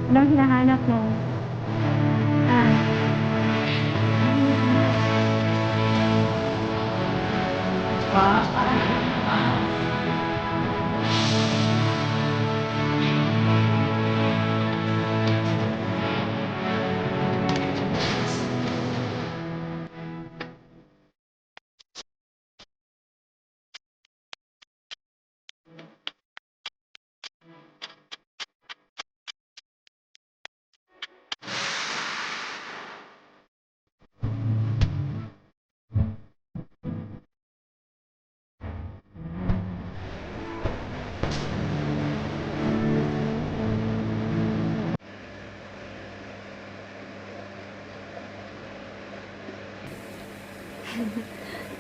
Anong hinahanap mo? Ah,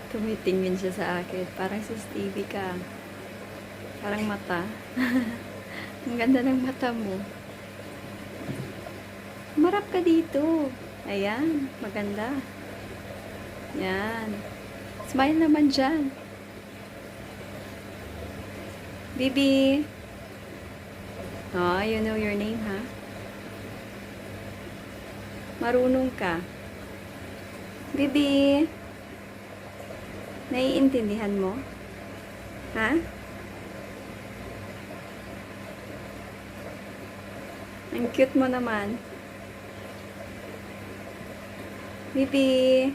Tumitingin siya sa akin. Parang si Stevie ka. Parang mata. Ang ganda ng mata mo. Marap ka dito. Ayan. Maganda. Yan. Smile naman dyan. Bibi. Oh, you know your name, ha? Marunong ka. Bibi. Naiintindihan mo? Ha? Ang cute mo naman. Bibi.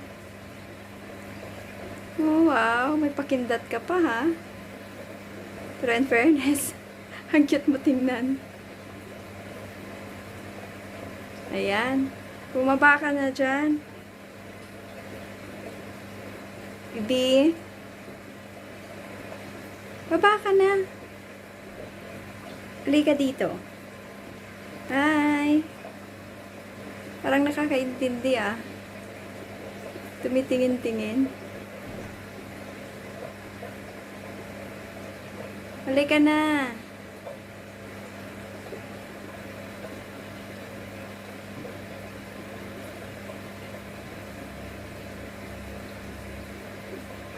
Oh, wow. May pakindat ka pa, ha? Pero in fairness, ang cute mo tingnan. Ayan. Bumaba ka na dyan. Bibi. Baba ka na. Halika dito. Hi. Parang nakakaintindi, ah. Tumitingin-tingin. Halika na.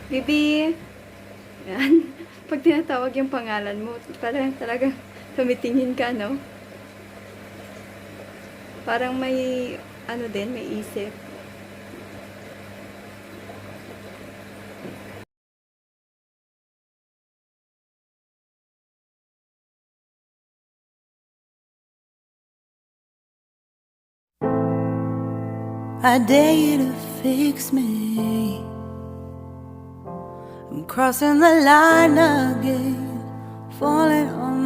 Bibi. Yan. Pag tinatawag yung pangalan mo, talaga tumitingin ka, no? Parang may, ano din, may isip. I dare you to fix me. I'm crossing the line again, falling on